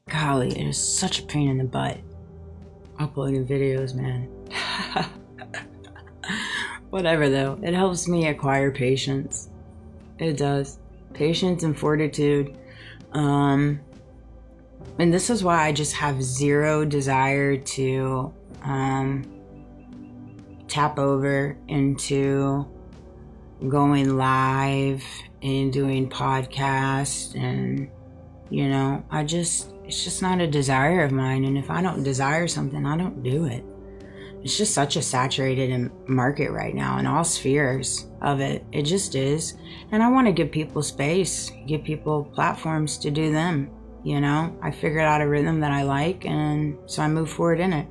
Golly, it is such a pain in the butt uploading videos, man. Whatever, though. It helps me acquire patience. It does. Patience and fortitude. And this is why I just have zero desire to tap over into going live and doing podcasts, and it's just not a desire of mine. And if I don't desire something, I don't do it. It's just such a saturated market right now in all spheres of it. It just is. And I want to give people space, give people platforms to do them. I figured out a rhythm that I like, and so I move forward in it.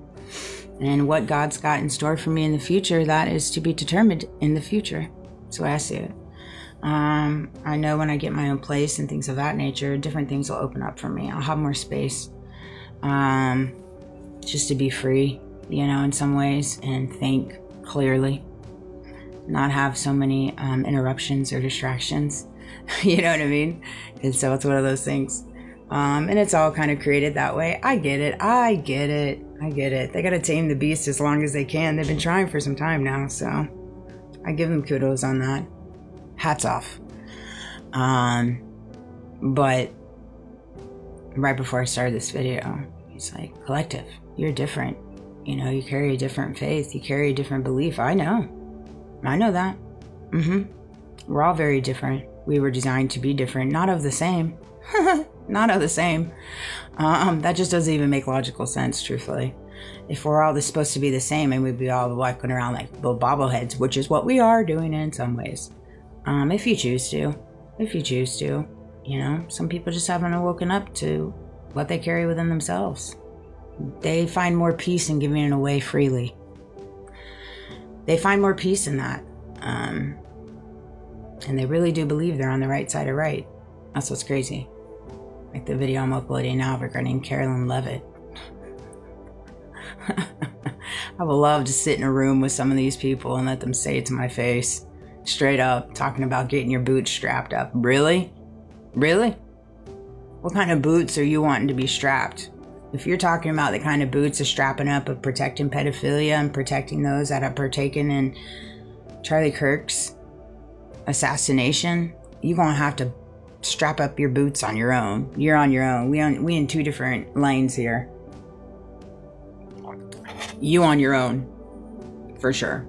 And what God's got in store for me in the future, that is to be determined in the future. That's the way I see it. I know when I get my own place and things of that nature, different things will open up for me. I'll have more space, just to be free, in some ways, and think clearly, not have so many interruptions or distractions. You know what I mean? And so it's one of those things. And it's all kind of created that way. I get it. They got to tame the beast as long as they can. They've been trying for some time now, so I give them kudos on that. Hats off. But right before I started this video, he's like, Collective, you're different. You carry a different faith. You carry a different belief. I know that. We're all very different. We were designed to be different, not of the same. Not of the same. That just doesn't even make logical sense, truthfully. If we're all supposed to be the same, and we'd be all walking around like little bobbleheads, which is what we are doing in some ways. If you choose to. Some people just haven't woken up to what they carry within themselves. They find more peace in giving it away freely. They find more peace in that. And they really do believe they're on the right side of right. That's what's crazy. Like the video I'm uploading now regarding Carolyn Levitt. I would love to sit in a room with some of these people and let them say it to my face. Straight up, talking about getting your boots strapped up. Really? What kind of boots are you wanting to be strapped? If you're talking about the kind of boots of strapping up of protecting pedophilia and protecting those that have partaken in Charlie Kirk's assassination, you're going to have to strap up your boots on your own. You're on your own. We in two different lanes here. You on your own, for sure.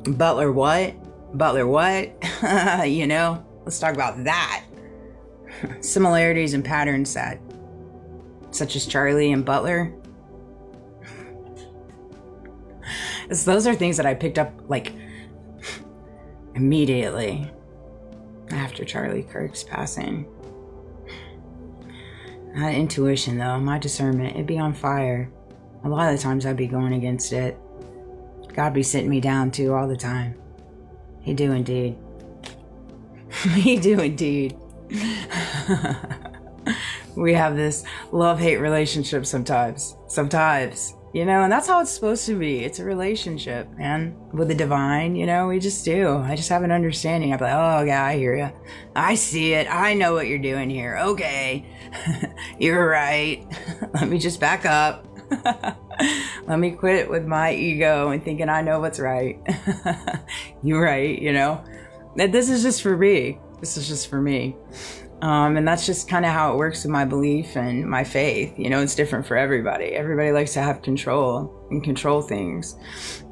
Butler what? Let's talk about that. Similarities and patterns that, such as Charlie and Butler. So those are things that I picked up like immediately after Charlie Kirk's passing. That intuition, though, my discernment, it'd be on fire. A lot of the times I'd be going against it. God be sitting me down too all the time. He do indeed. He do indeed. We have this love-hate relationship sometimes, and that's how it's supposed to be. It's a relationship, man, with the divine, we just do. I just have an understanding. I'm like, oh, yeah, I hear you. I see it. I know what you're doing here. Okay. You're right. Let me just back up. Let me quit with my ego and thinking I know what's right. You're right, that this is just for me. And that's just kind of how it works with my belief and my faith. It's different for everybody. Everybody likes to have control and control things.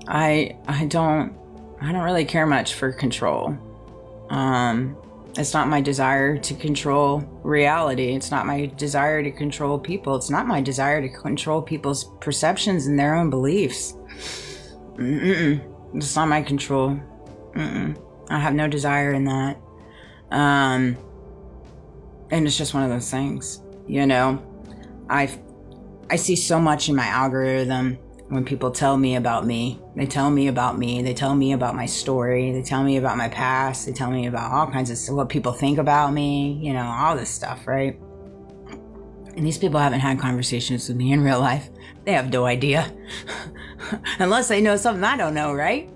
I don't really care much for control. It's not my desire to control reality. It's not my desire to control people. It's not my desire to control people's perceptions and their own beliefs. It's not my control. I have no desire in that. And it's just one of those things, I see so much in my algorithm when people tell me about me. They tell me about me. They tell me about my story. They tell me about my past. They tell me about all kinds of what people think about me, all this stuff, right? And these people haven't had conversations with me in real life. They have no idea. Unless they know something I don't know, right?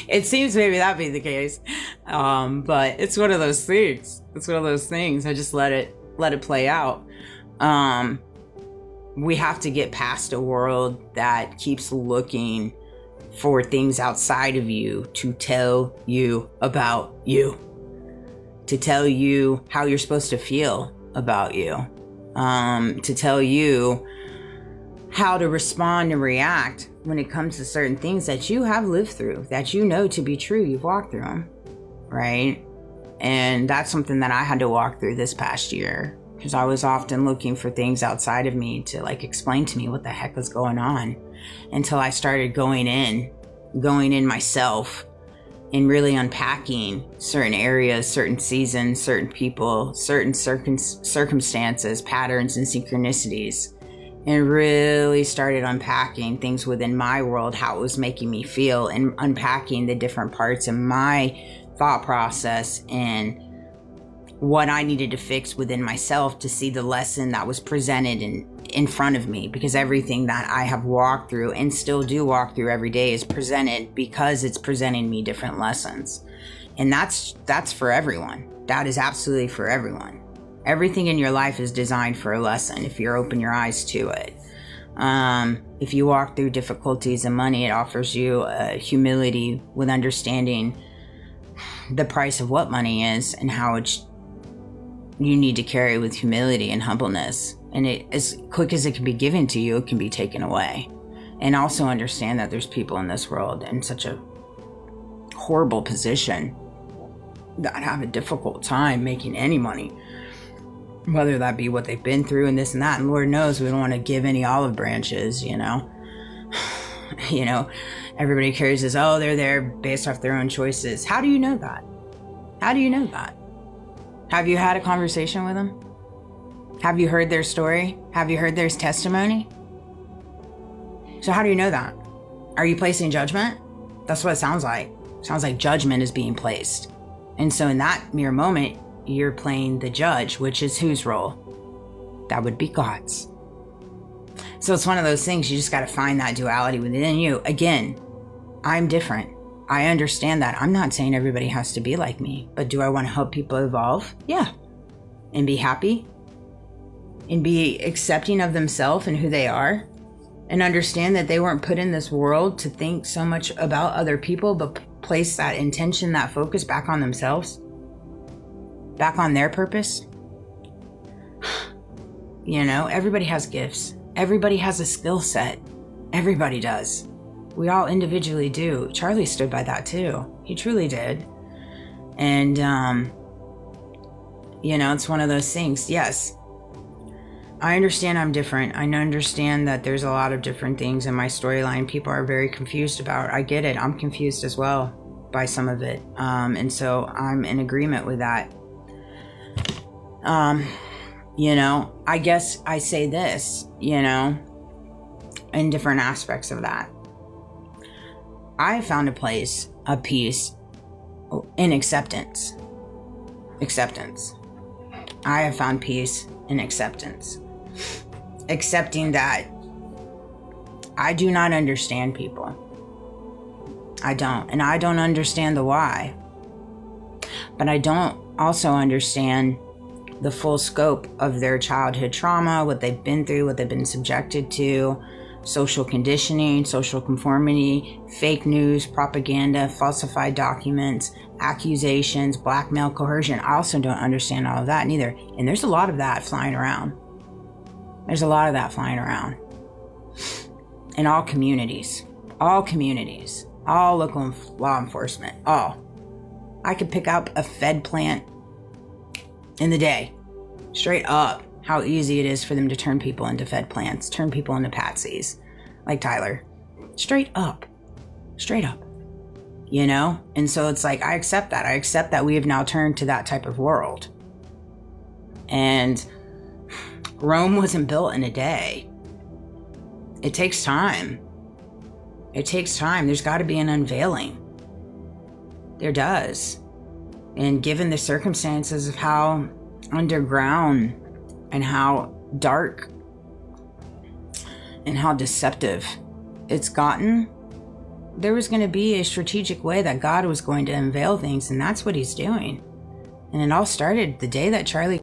It seems maybe that'd be the case. But it's one of those things. It's one of those things. I just let it play out. We have to get past a world that keeps looking for things outside of you to tell you about you, to tell you how you're supposed to feel about you, to tell you how to respond and react when it comes to certain things that you have lived through, that you know to be true. You've walked through them, right? And that's something that I had to walk through this past year, because I was often looking for things outside of me to like explain to me what the heck was going on, until I started going in myself and really unpacking certain areas, certain seasons, certain people, certain circumstances, patterns, and synchronicities, and really started unpacking things within my world, how it was making me feel, and unpacking the different parts of my thought process and what I needed to fix within myself to see the lesson that was presented in front of me. Because everything that I have walked through and still do walk through every day is presented because it's presenting me different lessons. And that's for everyone. That is absolutely for everyone. Everything in your life is designed for a lesson if you open your eyes to it. If you walk through difficulties and money, it offers you humility with understanding the price of what money is and how you need to carry with humility and humbleness. And it, as quick as it can be given to you, it can be taken away. And also understand that there's people in this world in such a horrible position that have a difficult time making any money, whether that be what they've been through and this and that. And Lord knows we don't want to give any olive branches, you know. Everybody carries this, oh, they're there based off their own choices. How do you know that? How do you know that? Have you had a conversation with them? Have you heard their story? Have you heard their testimony? So how do you know that? Are you placing judgment? That's what it sounds like. It sounds like judgment is being placed. And so in that mere moment, you're playing the judge, which is whose role? That would be God's. So it's one of those things, you just got to find that duality within you. Again, I'm different. I understand that. I'm not saying everybody has to be like me, but do I want to help people evolve? Yeah. And be happy and be accepting of themselves and who they are, and understand that they weren't put in this world to think so much about other people, but place that intention, that focus back on themselves, back on their purpose. Everybody has gifts. Everybody has a skill set. Everybody does. We all individually do. Charlie stood by that too. He truly did. And, it's one of those things. Yes, I understand I'm different. I understand that there's a lot of different things in my storyline people are very confused about. I get it. I'm confused as well by some of it. And so I'm in agreement with that. I guess I say this, in different aspects of that. I found a place of peace in acceptance. Acceptance. I have found peace in acceptance. Accepting that I do not understand people. I don't. And I don't understand the why. But I don't also understand the full scope of their childhood trauma, what they've been through, what they've been subjected to, social conditioning, social conformity, fake news, propaganda, falsified documents, accusations, blackmail, coercion. I also don't understand all of that neither. And there's a lot of that flying around. There's a lot of that flying around. In all communities, all local law enforcement, all. I could pick up a Fed plant in the day, straight up, how easy it is for them to turn people into Fed plants, turn people into patsies, like Tyler. Straight up. And so it's like, I accept that we have now turned to that type of world. And Rome wasn't built in a day. It takes time. There's got to be an unveiling. There does. And given the circumstances of how underground and how dark and how deceptive it's gotten, there was going to be a strategic way that God was going to unveil things, and that's what he's doing. And it all started the day that Charlie